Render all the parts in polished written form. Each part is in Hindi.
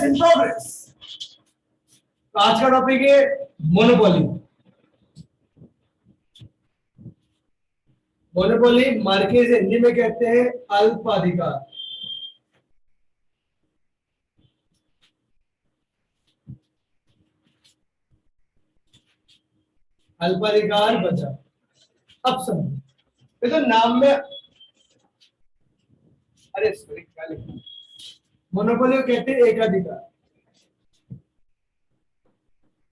In progress. तो आज का टॉपिक है मोनोपोली। मोनोपोली मार्केट हिंदी में कहते हैं अल्पाधिकार। अल्पाधिकार बचा। अब समझो, देखो नाम में, अरे सॉरी क्या लिखा, मोनोपोली को कहते हैं एकाधिकार।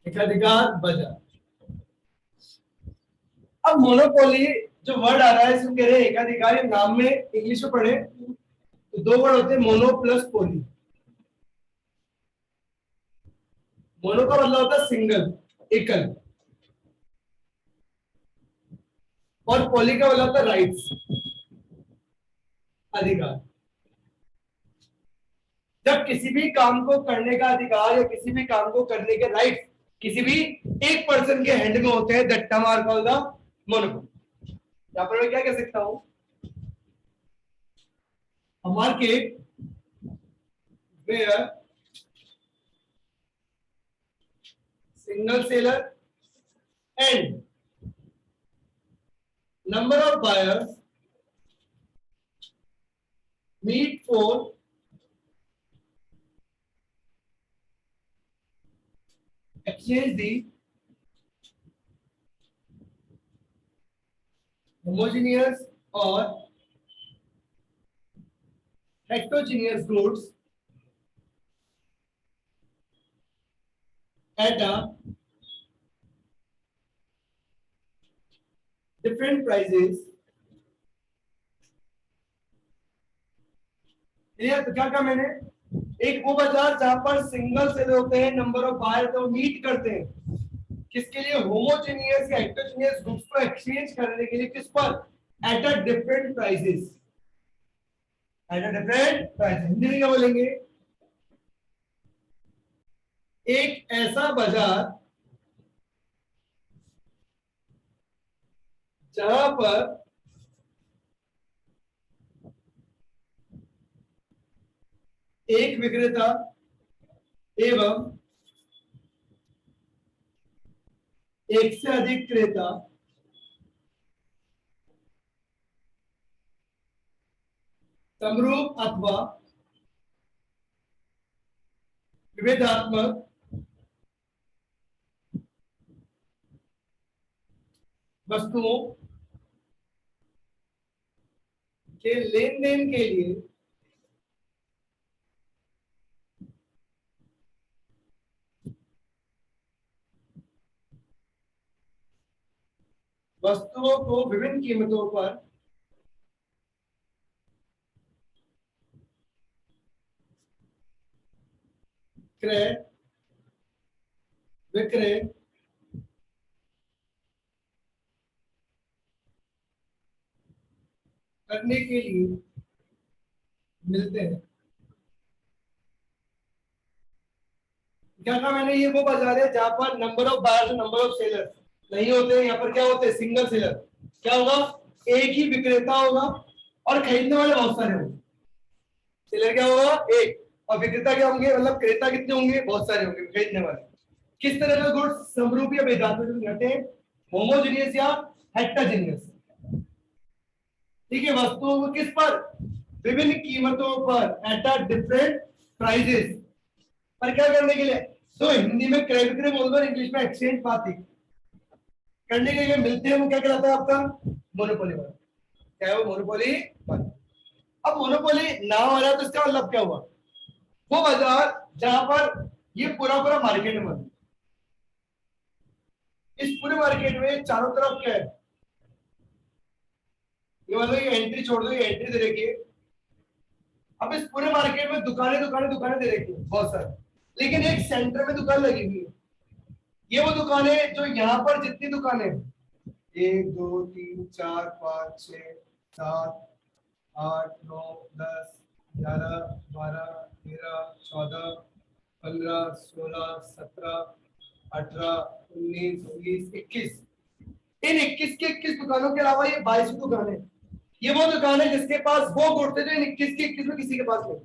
एकाधिकार बचा। अब मोनोपोली जो वर्ड आ रहा है इसको कह रहे हैं एकाधिकार। नाम में इंग्लिश में पढ़े तो दो वर्ड होते हैं, मोनो प्लस पोली। मोनो का मतलब होता है सिंगल, एकल, और पोली का मतलब होता है राइट्स, अधिकार। जब किसी भी काम को करने का अधिकार या किसी भी काम को करने के राइट किसी भी एक पर्सन के हैंड में होते हैं, that term are called the monopoly. यहां पर मैं क्या कह सकता हूं, a market where single seller and number of buyers meet for exchange the homogeneous or heterogeneous goods at a different prices। तो क्या कहा मैंने, एक वो बाजार जहां पर सिंगल सेल होते हैं, नंबर ऑफ बायर तो मीट करते हैं किसके लिए, होमोजेनियस या हेटेरोजेनियस गुड्स को एक्सचेंज करने के लिए, किस पर, at a different prices. At a different price Hindi में क्या बोलेंगे, एक ऐसा बाजार जहां पर एक विक्रेता एवं एक से अधिक क्रेता समरूप अथवा विविधात्मक वस्तुओं के लेन देन के लिए वस्तुओं को विभिन्न कीमतों पर क्रय विक्रय करने के लिए मिलते हैं। क्या कहा मैंने, ये वो बाजार है जहां पर नंबर ऑफ बायर्स और नंबर ऑफ सेलर नहीं होते। यहाँ पर क्या होते हैं, सिंगल सेलर। क्या होगा, एक ही विक्रेता होगा और खरीदने वाले बहुत सारे होंगे। सेलर क्या होगा, एक, और विक्रेता क्या होंगे, मतलब क्रेता कितने होंगे, बहुत सारे होंगे खरीदने वाले। किस तरह का गुड्स, समरूप या विविधात्मक, होमोजेनियस या हेटेरोजेनियस। ठीक है, वस्तुओं को किस पर, विभिन्न कीमतों पर, एट अ डिफरेंट प्राइसेस पर क्या करने के लिए, तो हिंदी में क्रय विक्रय बोल दो, इंग्लिश में एक्सचेंज बात करने के लिए मिलते हैं। वो क्या कहलाता है आपका, मोनोपोली वाला। क्या है वो, मोनोपोली वाला। अब मोनोपोली नाम आ रहा है तो इसका मतलब क्या हुआ, वो बाजार जहां पर ये पूरा पूरा मार्केट है, इस पूरे मार्केट में चारों तरफ क्या है, ये मतलब ये एंट्री छोड़ दो, ये एंट्री दे रखी है। अब इस पूरे मार्केट में दुकानें दुकानें दुकानें दे रखी है बहुत सारी, लेकिन एक सेंटर में दुकान लगी हुई है। ये वो दुकानें जो यहाँ पर जितनी दुकानें, 1 2 3 4 5 6 7 8 9 10 11 12 13 14 15 16 17 18 19 20 21, इन 21 के 21 दुकानों के अलावा ये 22 दुकानें, ये वो दुकान है जिसके पास वो गुड्स थे जो इन 21 के 21 में किसी के पास नहीं।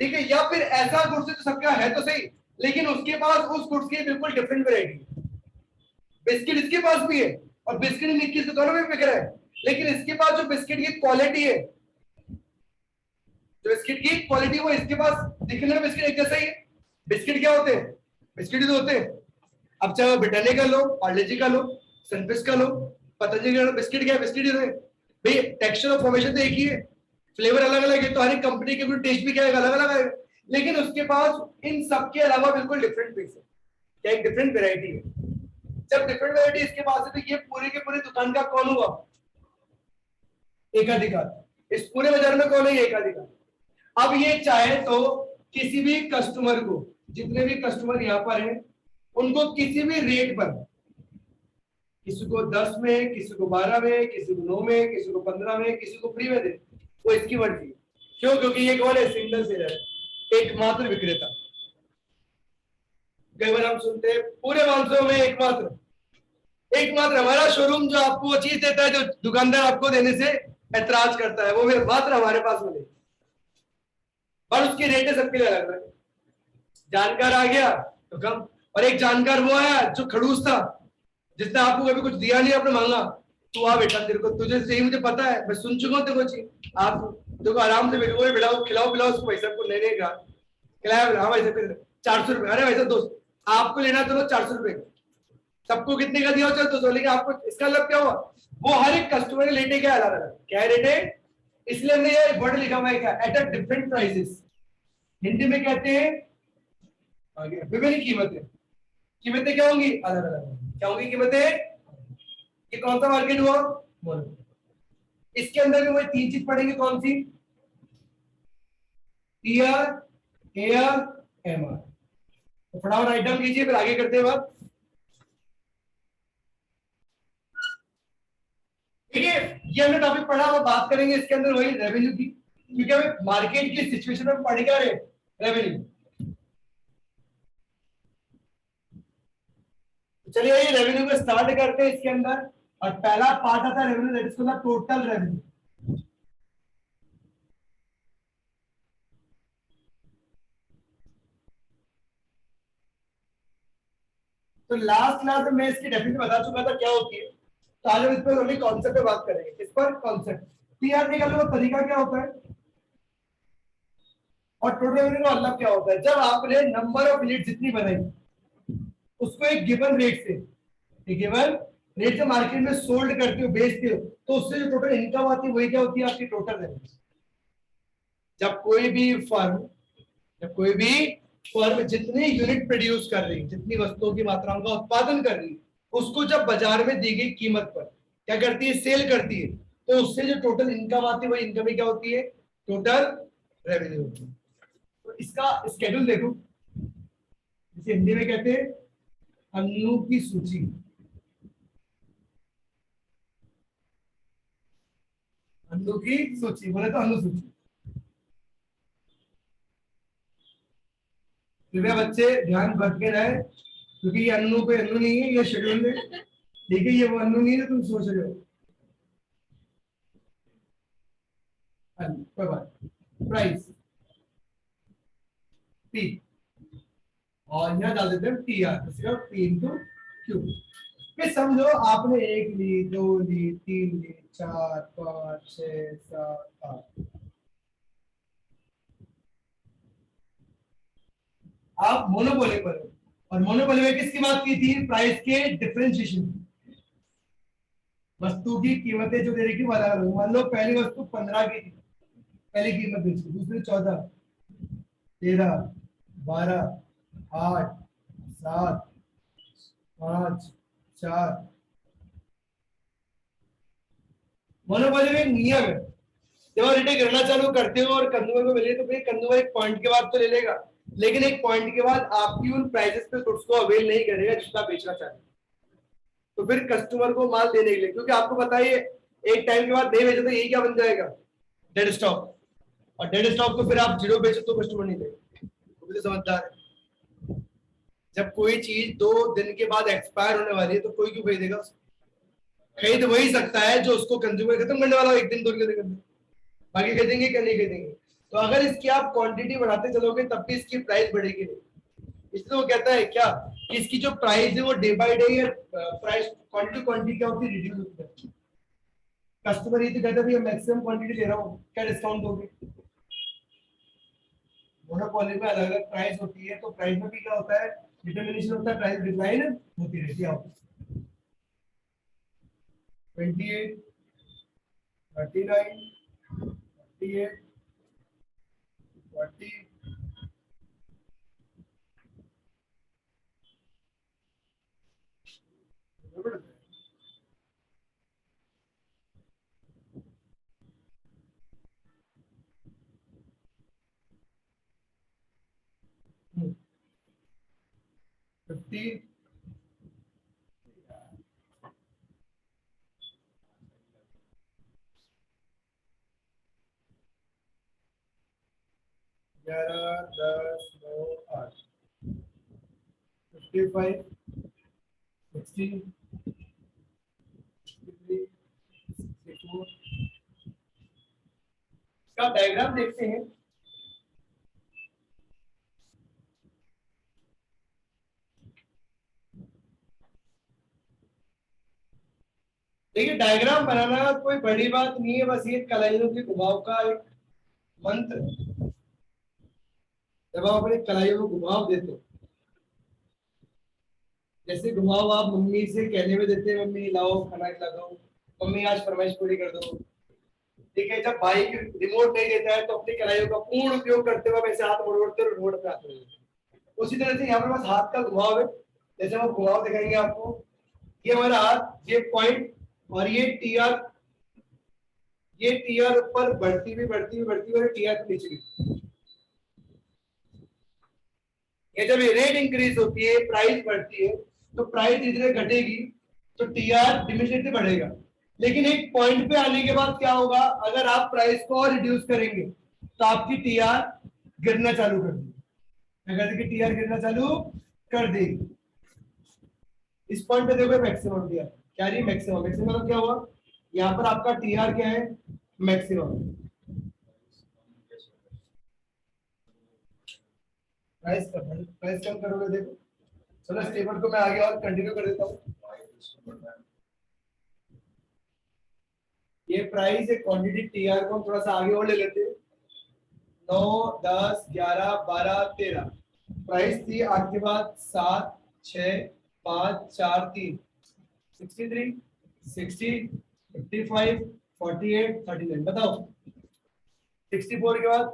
ठीक है, या फिर ऐसा गुड्स जो सबका है तो सही, लेकिन उसके पास उस गुड्स की बिल्कुल डिफरेंट वैरायटी। बिस्किट इसके पास भी है और बिस्किट इनकी दुकानों में बिक रहा है, लेकिन इसके पास जो बिस्किट की क्वालिटी है, जो बिस्किट की क्वालिटी वो इसके पास दिखने में बिस्किट एक जैसा ही है। बिस्किट क्या होते हैं? बिस्किट ही तो होते हैं। अब चाहे वो ब्रिटानिया का लो, पार्ले जी का लो, सनफिस्ट का लो, पतंजलि का लो, बिस्किट क्या है? बिस्किट ही तो है भाई। टेक्सचर और फॉर्मेशन तो एक ही है, फ्लेवर अलग अलग है, तो हर एक कंपनी के भी टेस्ट भी क्या है? अलग अलग आएगा, लेकिन उसके पास इन सब के अलावा बिल्कुल डिफरेंट पीस है, क्या एक डिफरेंट वैरायटी है। जब डिफरेंट वैरायटी इसके पास है तो ये पूरे के पूरे दुकान का कौन हुआ? एकाधिकार। इस पूरे बाजार में कौन है? एकाधिकार। अब ये चाहे तो किसी भी कस्टमर को, जितने भी कस्टमर यहाँ पर हैं, उनको किसी भी रेट पर, किसी को 10 में, किसी को 12 में, किसी को 9 में, किसी को 15 में, किसी को फ्री में दे, वो इसकी मर्जी। क्यों? क्योंकि ये कौन है? सिंगल सेलर, एकमात्र विक्रेता। कई बार हम सुनते हैं पूरे 500 में एकमात्र। एकमात्र हमारा शोरूम जो आपको वो चीज देता है जो दुकानदार आपको देने से ऐतराज करता है, वो मात्र हमारे पास मिले, और उसकी रेट है सबके लिए अलग अलग। जानकार आ गया तो कम, और एक जानकार वो आया जो खड़ूस था, जिसने आपको कभी कुछ दिया नहीं, आपने मांगा, तू आ बेटा, तेरे को तुझे चाहिए, मुझे पता है, मैं सुन चुका हूँ तेरे को चाहिए, आप देखो आराम से बैठो, बिठाओ, खिलाओ पिलाओ उसको, भाई साहब को नहीं देगा, खिलाया, हाँ भाई साहब 400 रुपए, अरे भाई साहब दोस्त आपको लेना तो 400 रुपए, सबको कितने का दिया? चल 200, लेकिन आपको इसका मतलब क्या हुआ? वो हर एक कस्टमर के रेट क्या अलग अलग, क्या रेट है? इसलिए हमने ये वर्ड लिखा हुआ है क्या? At a different prices. Hindi में कहते हैं आगे विभिन्न कीमतें। कीमतें क्या होंगी? अलग अलग। क्या होंगी कीमतें? ये कौन सा मार्केट हुआ? मोनो। इसके अंदर भी वही 3 चीज पढ़ेंगे, कौन सी? TR, AR, MR. तो फटाफट राइट डाउन कीजिए, फिर आगे करते हैं बात। ठीक है, ये हमने टॉपिक पढ़ा, वो बात करेंगे इसके अंदर वही रेवेन्यू की, क्योंकि हमें मार्केट की सिचुएशन में पढ़ क्या रहे? रेवेन्यू। चलिए ये रेवेन्यू को स्टार्ट करते हैं इसके अंदर, और पहला पार्ट आता है revenue, that is called total revenue. तो लास्ट क्लास में मैं इसकी डेफिनेशन बता चुका था क्या होती है, तो आज हम इस पर ओनली कॉन्सेप्ट पे बात करेंगे। इस पर कॉन्सेप्ट टीआर निकालने का तरीका क्या होता है और टोटल रेवेन्यू का मतलब क्या होता है। जब आपने नंबर ऑफ यूनिट जितनी बनाई उसको एक गिवन रेट से, एक गिवन रेट से मार्केट में सोल्ड करते हो, बेचते हो, तो उससे जो टोटल इनकम आती है वही क्या होती है? आपकी टोटल रेवेन्यू। जब कोई भी फर्म, जब कोई भी फर्म जितनी यूनिट प्रोड्यूस कर रही, जितनी वस्तुओं की मात्राओं का उत्पादन कर रही, उसको जब बाजार में दी गई कीमत पर क्या करती है? सेल करती है, तो उससे जो टोटल इनकम आती है वही इनकम ही क्या होती है? टोटल रेवेन्यू होती है। तो इसका स्केड्यूल देखो, जिसे हिंदी में कहते हैं अन्नू की सूची। अन्नू की सूची बोले तो अन्नू सूची। कृपया बच्चे ध्यान रख के रहे, क्योंकि ये अन्नू पे अन्नू नहीं है, ये शेड्यूल है, ठीक है, ये वो अन्नू नहीं है तुम सोच रहे हो। कोई बात, प्राइस पी, और यहाँ डाल देते हैं T R, P into Q. फिर समझो आपने 1 ली, 2 ली, 3 ली, 4, 5, 6, 7, 8, आप मोनोपोली पर हो, और मोनोपोली में किसकी बात की थी? प्राइस के डिफरेंशिएशन, वस्तु की कीमतें जो दे रही थी वो अलग अलग। मान लो पहली वस्तु 15 की थी, पहली कीमत बेची, दूसरी 14, 13, 12, 8, 7, 5, 4। मोनोपोली में एक नियम है, जब आप रिटेल करना चालू करते हो और कंज्यूमर को मिले तो फिर कंज्यूमर एक पॉइंट के बाद तो ले लेगा, लेकिन एक पॉइंट के बाद आपकी उन प्राइसेस पे गुड्स को अवेल नहीं करेगा जितना बेचना चाहते, तो फिर कस्टमर को माल देने के लिए, क्योंकि आपको पता है एक टाइम के बाद नहीं बेचे तो यही क्या बन जाएगा? Dead stock. और डेड स्टॉक को फिर आप जीरो बेचो तो कस्टमर नहीं देगा, तो मुझे समझदार है। जब कोई चीज 2 दिन के बाद एक्सपायर होने वाली है तो कोई क्यों खरीदेगा? खरीद वही सकता है जो उसको कंज्यूमर खत्म करने वाला हो 1 दिन 2 दिन के अंदर, बाकी खरीदेंगे क्या? नहीं खरीदेंगे। तो अगर इसकी आप क्वांटिटी बढ़ाते चलोगे तब भी इसकी प्राइस बढ़ेगी नहीं। इसलिए वो कहता है क्या कि इसकी जो प्राइस है वो डे बाय डे या प्राइस क्वांटिटी क्वांटिटी क्या होती है, रिड्यूस होती है। कस्टमर ये तो कहता है भैया मैक्सिमम क्वांटिटी ले रहा हूँ, क्या डिस्काउंट दोगे? मोनोपोली में अलग अलग प्राइस होती है, तो प्राइस में भी क्या होता है, डिटरमिनेशन होता है, प्राइस डिक्लाइन होती रहती है। 28, 39, 38, 40, Hmm. 50, 11, 10, 9, 8, 55, 60, 63, 64। इसका डायग्राम देखते हैं। देखिए डायग्राम बनाना कोई बड़ी बात नहीं है, बस ये कलाइयों के घुमाव का एक मंत्र है। जब आप अपने कलाइयों को घुमाव देते हो, जैसे घुमाव आप मम्मी से कहने में देते हैं, मम्मी लाओ खाना खिला दो, मम्मी आज फरमाइश पूरी कर दो। ठीक है, जब भाई रिमोट नहीं देता है तो अपनी कलाइयों का पूर्ण उपयोग करते हुए वैसे हाथ मोड़ते और रिमोट पे हाथ मोड़ते। उसी तरह से यहाँ पर बस हाथ का घुमाव है। जैसे हम घुमाव दिखाएंगे आपको, ये हमारा हाथ, ये पॉइंट और ये टीआर ऊपर बढ़ती हुई बढ़ती हुई बढ़ती हुई और टीआर नीचे गिरती। ये जब ये रेट इंक्रीज होती है, प्राइस बढ़ती है, तो प्राइस धीरे घटेगी, तो टीआर डिमिनिशली बढ़ेगा। लेकिन एक पॉइंट पे आने के बाद क्या होगा, अगर आप प्राइस को और रिड्यूस करेंगे तो आपकी टीआर गिरना चालू कर देगी। अगर देखिए टीआर गिरना चालू कर देगी। इस पॉइंट पे देखो मैक्सिमम टीआर क्या रही, मैक्सिमम। मैक्सिमम क्या हुआ, यहाँ पर आपका टीआर क्या है, मैक्सिमम। प्राइस कम करोगे, देखो। चलो इस टेबल को मैं आगे और कंटिन्यू कर देता हूँ। ये प्राइस है, क्वांटिटी टीआर को हम थोड़ा सा आगे और ले लेते हैं। 9, 10, 11, 12, 13 प्राइस थी, आपके बाद 7, 6, 5, 4, 3, 63, 60, 55, 48, 39। बताओ 64 के बाद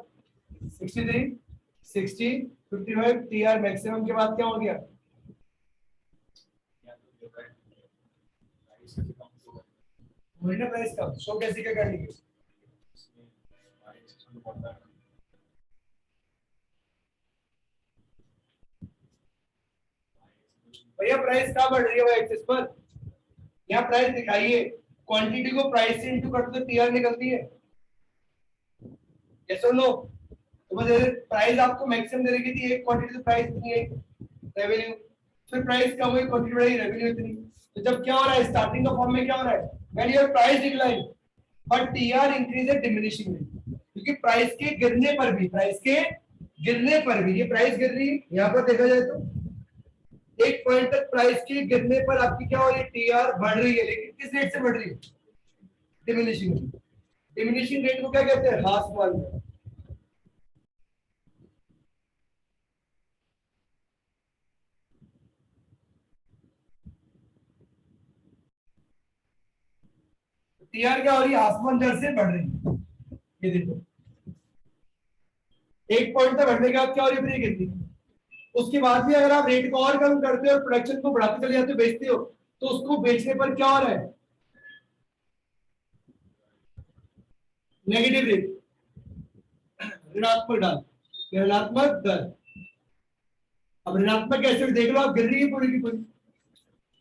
63, 60, 55, टीआर मैक्सिमम के बाद क्या हो गया, महीना प्राइस कम। शो कैसे क्या करनी है, भैया प्राइस कहाँ बढ़ रही है वो एक्सिस पर, यहाँ प्राइस दिखाइए, क्वांटिटी को प्राइस से इनटू करते तो टीआर निकलती है। यस और नो? तो बस प्राइस आपको मैक्सिमम दे रखी थी, एक क्वांटिटी तो प्राइस इतनी है, रेवेन्यू। फिर प्राइस कम हुई, क्वांटिटी बढ़ी, रेवेन्यू इतनी। तो जब क्या हो रहा है, स्टार्टिंग का फॉर्म में क्या हो रहा है, when your price decline but TR increase at diminishing rate, क्योंकि प्राइस के गिरने पर भी, प्राइस के गिरने पर भी, ये प्राइस गिर रही है यहाँ पर देखा जाए तो एक पॉइंट तक प्राइस के गिरने पर आपकी क्या हो रही है, टीआर बढ़ रही है, लेकिन किस रेट से बढ़ रही है, डिमिनिशिंग। डिमिनिशिंग रेट को क्या कहते हैं, ह्रास मान। टीआर क्या हो रही है, आसमान दर से बढ़ रही है। ये देखो एक पॉइंट तक बढ़ने के बाद क्या हो रही है, फिर गिरती है। उसके बाद भी अगर आप रेट को और कम करते हो और प्रोडक्शन को बढ़ाते चले जाते हो, बेचते हो, तो उसको बेचने पर क्या हो रहा है, नेगेटिव रेट, ऋणात्मक डाल, ऋणात्मक दर। अब ऋणात्मक कैसे देख लो आप, गिर रही है पूरी की पूरी,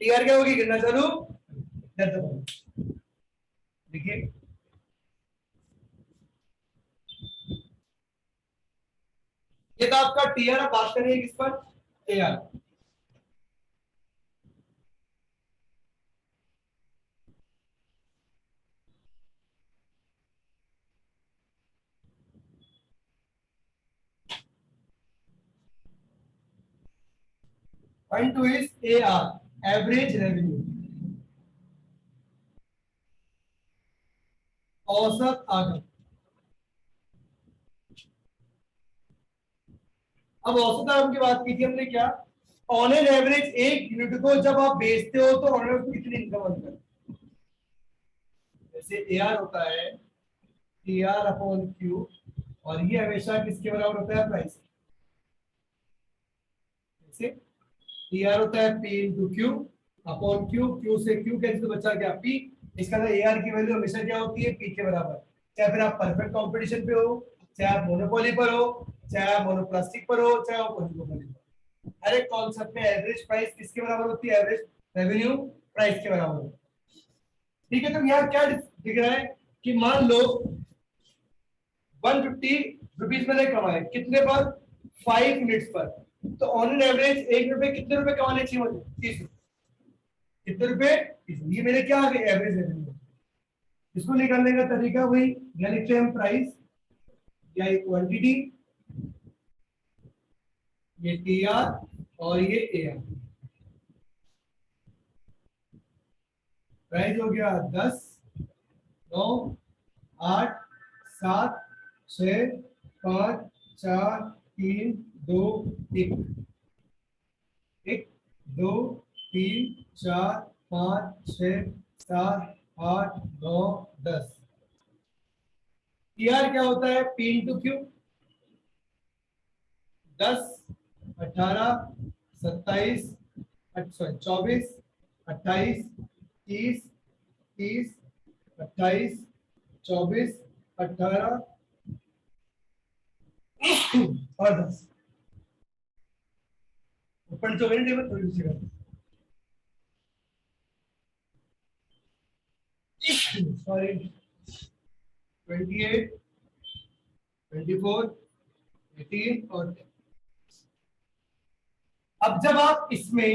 टीआर क्या होगी, गिरना चालू, देखिए ये तो आपका टीआर। अब बात करेंगे किस पर, TR. Point two is AR, average revenue, औसत आगत। अब औसत आगत की बात की थी हमने क्या, ऑन एन एवरेज एक यूनिट को जब आप बेचते हो तो ऑन एवरेज कितनी इनकम बनता है। जैसे AR होता है TR अपॉन Q, और ये हमेशा किसके बराबर होता है, प्राइस। जैसे TR होता है P into Q upon Q, Q से Q कैंसिल तो बचा क्या, P। इसका मतलब AR की वैल्यू हमेशा क्या होती है, P के बराबर। चाहे फिर आप परफेक्ट कंपटीशन पे हो, चाहे आप मोनोपोली पर हो, चाहे आप मोनोप्लास्टिक पर हो, चाहे आप ओलिगोपोली पर, हर एक कॉन्सेप्ट में एवरेज प्राइस किसके बराबर होती है, एवरेज रेवेन्यू प्राइस के बराबर होती है। ठीक है, तो यहाँ क्या दिख रहा है कि मान लो 150 रुपीज मैंने कमाए, कितने पर, 5 मिनट्स पर। तो ऑन एन एवरेज एक रुपए कितने रुपए कमाने चाहिए मुझे, 30 रुपए। कितने रुपए, ये मेरे क्या आ गए, एवरेज रेवेन्यू। इसको निकालने का तरीका वही, या लिखते हैं हम प्राइस, या ये क्वांटिटी, ये TR और ये AR। प्राइस हो गया 10, 9, 8, 7, 6, 5, 4, 3, 2, 1, 1, 2, 3, 4, 5, 6, 7, 8, 9, 10। TR क्या होता है, P इंटू Q, 10, 18, 27, 24, 28, 30, 30, 28, 24, 18 और 10। ऊपर 24 टेबल थोड़ी नीचे कर, सॉरी, 28, 24, 18 और 10। अब जब आप इसमें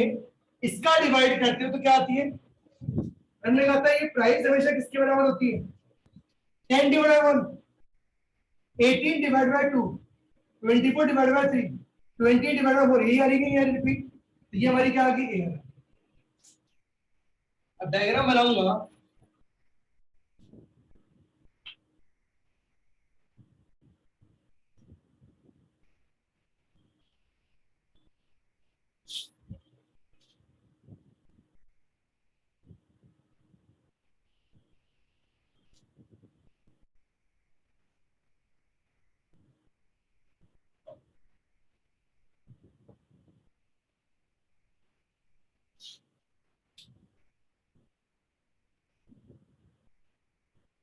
इसका डिवाइड करते हो तो क्या आती है, हमने कहा था ये प्राइस हमेशा किसके बराबर होती है, 10 divide by 1, 18 divide by 2, 24 divide by 3, 20 divide by 4, यही आ रही है, यार रिपीट। तो ये हमारी क्या आ गई, ए। अब डायग्राम बनाऊंगा,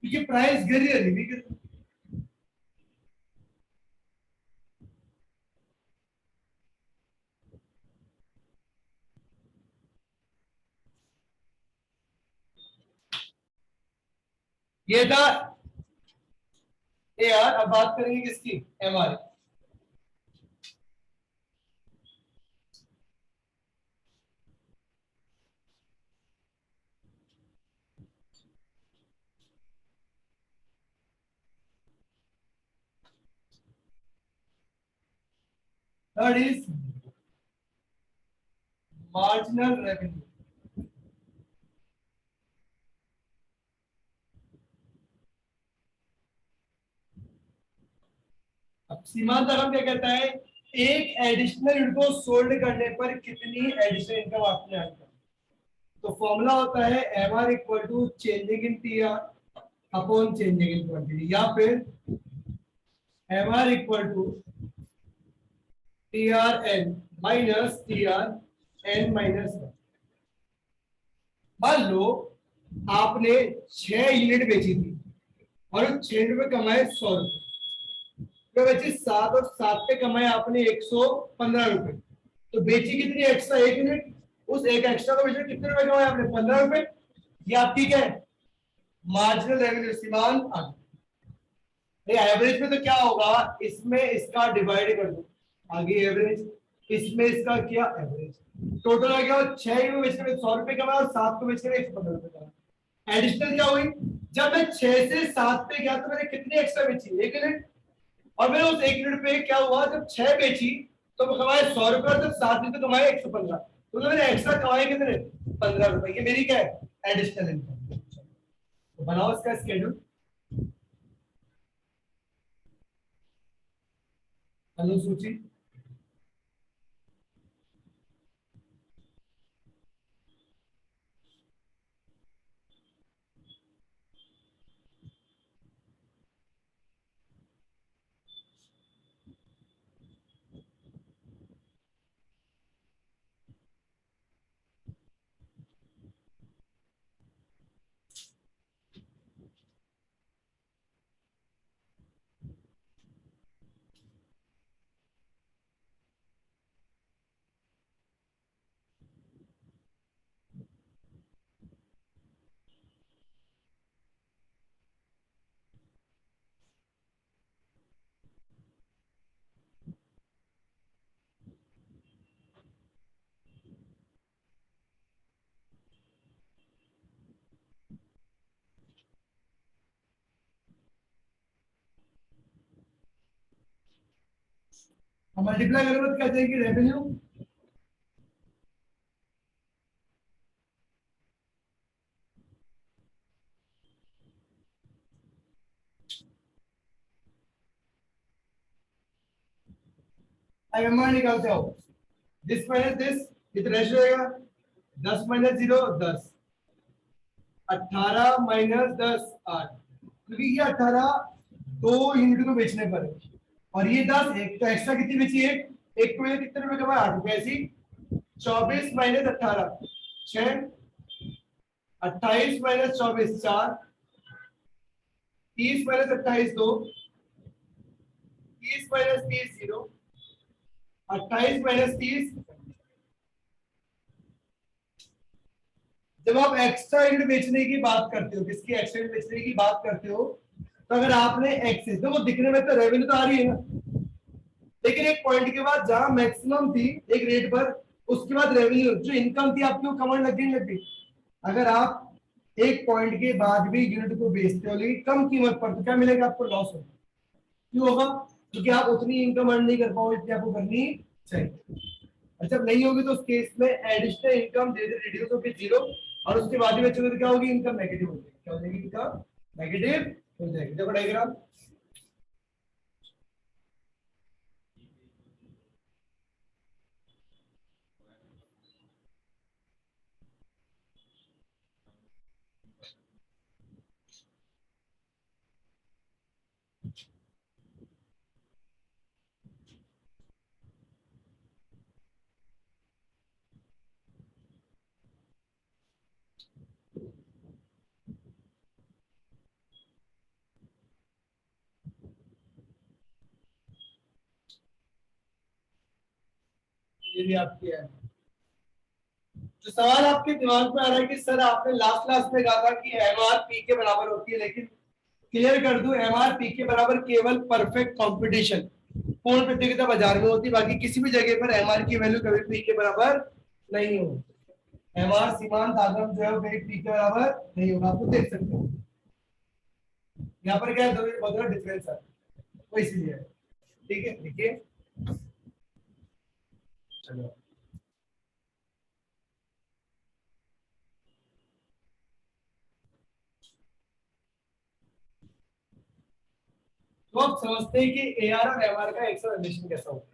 क्योंकि प्राइस गिर रही है, ये था AR। अब बात करेंगे किसकी, MR। Third is marginal revenue. अब सीमांत रकम क्या कहता है, एक एडिशनल यूनिट को सोल्ड करने पर कितनी एडिशनल इनकम आपने अर्न कर। तो फॉर्मूला होता है MR equal to changing in TR upon changing in quantity, या फिर MR equal to TRN minus TRN minus 1। मान लो आपने 6 यूनिट बेची थी और 6 यूनिट में कमाए 100 रुपए, तो बची 7 और 7 पे कमाए आपने 115 रुपए। तो बेची कितनी एक्स्ट्रा, एक यूनिट, उस एक एक्स्ट्रा को बेचने कितने रुपए कमाए आपने, 15 रुपए। ये आपकी क्या है, मार्जिनल रेवेन्यू, सीमांत आगत। एवरेज में तो क्या होगा, इसमें इसका डिवाइड कर दो, आगे एवरेज, इसमें इसका किया एवरेज, टोटल आ गया 6 को बेचने में 100 रुपए कमाया और 7 को बेचने में 115 रुपए कमाया। एडिशनल क्या हुई, जब मैं 6 से 7 पे गया तो मैंने कितनी एक्स्ट्रा बेची, एक यूनिट। और मैंने उस एक यूनिट पे क्या हुआ, जब 6 बेची तो मैं कमाए 100 रुपए और जब 7 बेची तो कमाए 115। तो मैंने एक्स्ट्रा कमाए कितने 15 रुपए, ये मेरी क्या है एडिशनल इनकम। तो बनाओ इसका स्केड्यूल, अनुसूची। हम मल्टीप्लाई करेंगे तो क्या जाएगी रेवेन्यू, एमआर निकालते हो, दिस माइनस दिस, ये तो रेशियो रहेगा 10 माइनस 0 10, 18 माइनस 10 8, क्योंकि ये 18 दो यूनिट को बेचने पर है और ये 10 एक, तो एक्स्ट्रा कितनी बची, एक को कितने रुपए कमाए 8 रुपए, ऐसी 24 minus 18 6, 28 minus 24 4, 30 minus 28 2, 30 minus 30 0, 28 minus 30। जब आप एक्स्ट्रा यूनिट बेचने की बात करते हो, किसकी एक्स्ट्रा यूनिट बेचने की बात करते हो, तो अगर आपने एक्सेस, तो वो दिखने में तो रेवेन्यू तो आ रही है ना, लेकिन एक पॉइंट के बाद जहां मैक्सिमम थी एक रेट पर, उसके बाद रेवेन्यू जो इनकम थी आपकी वो कमाने लग गई। अगर आप एक पॉइंट के बाद भी यूनिट को बेचते हो लेकिन कम कीमत पर, तो क्या मिलेगा आपको, लॉस होगा। क्यों होगा, क्योंकि आप उतनी इनकम अर्न नहीं कर पाओगे जितनी आपको करनी चाहिए। और जब नहीं होगी तो उस केस में एडिशनल इनकम धीरे धीरे रिड्यूस होकर जीरो, और उसके बाद में बचोगे तो क्या होगी, इनकम नेगेटिव हो जाएगी। क्या हो जाएगी, इनकम नेगेटिव हो जाएगी। देखो डायग्राम, ये भी आपकी है। जो सवाल आपके दिमाग में आ रहा है कि सर आपने लास्ट क्लास में कहा था कि एमआरपी के बराबर होती है, लेकिन क्लियर कर दूं, एमआरपी के बराबर केवल परफेक्ट कंपटीशन, पूर्ण प्रतियोगिता बाजार में होती है, बाकी किसी भी जगह पर एमआर की वैल्यू कभी पी के बराबर नहीं होगी। एमआर सीमांत आगम जो है वो कभी पी के बराबर नहीं होगा, आप देख सकते हो यहाँ पर क्या है, दो बहुत बड़ा डिफरेंस है, वो इसीलिए है। ठीक है, देखिए चलो, तो आप समझते हैं कि एआर और एमआर का एक साथ रिलेशन कैसा होता है।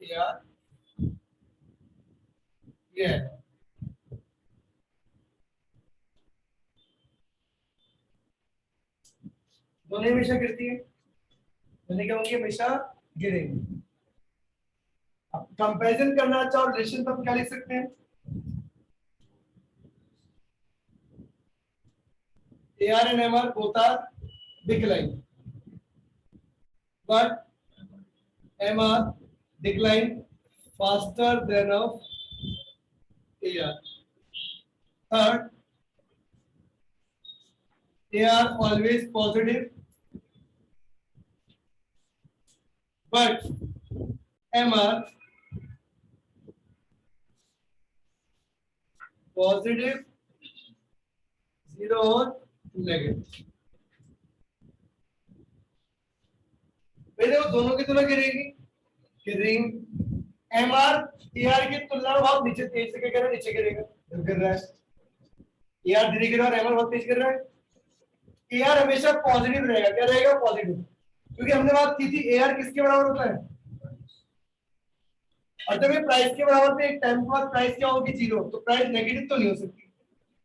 एआर ये है, दोनों हमेशा गिरती है, दोनों क्या होंगी, हमेशा गिरेंगी। अब कंपैरिजन करना चाहो रिलेशन, तो हम क्या लिख सकते हैं, AR and MR both are decline, but MR decline faster than of AR. Third, they are always positive, but M are positive, zero और नेगेटिव। पहले वो दोनों की तुलना गिरेगी, एम आर ए आर की तुलना में बहुत नीचे तेज से गिर रहा है, नीचे गिरेगा जब गिर रहा है। ए आर धीरे गिर रहा है और एम आर बहुत तेज गिर रहा है। ए आर हमेशा पॉजिटिव रहेगा, क्या रहेगा? पॉजिटिव, क्योंकि हमने बात की थी ए आर किसके बराबर होता है? और जब ये प्राइस के बराबर पे एक टाइम के बाद प्राइस क्या होगी? जीरो, तो प्राइस नेगेटिव तो नहीं हो सकती,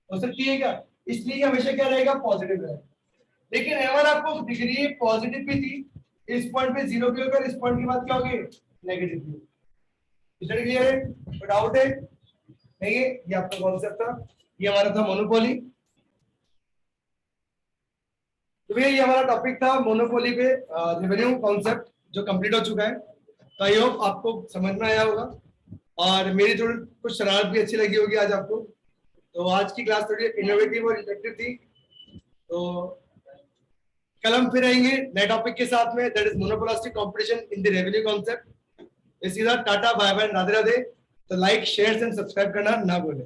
हो सकती है क्या? इसलिए हमेशा क्या रहेगा? पॉजिटिव रहेगा। लेकिन एम आर आपको डिग्री पॉजिटिव भी थी, इस पॉइंट पे जीरो भी होगा, इस पॉइंट के बाद क्या होगी? नेगेटिव भी होगी। क्लियर है? कोई डाउट है? नहीं है? ये आपका कॉन्सेप्ट था, ये हमारा था मोनोपोली। तो भैया ये हमारा टॉपिक था मोनोपोली पे रेवेन्यू कॉन्सेप्ट, जो कंप्लीट हो चुका है। तो आई होप आपको समझ में आया होगा और मेरी थोड़ी कुछ शरारत भी अच्छी लगी होगी आज आपको। तो आज की क्लास थोड़ी इनोवेटिव और इंटरेक्टिव थी। तो कल हम फिर आएंगे नए टॉपिक के साथ में, that is monopolistic competition in the revenue concept. इसी तरह टाटा, बाय बाय, राधे राधे। तो लाइक, शेयर एंड सब्सक्राइब करना ना भूलें।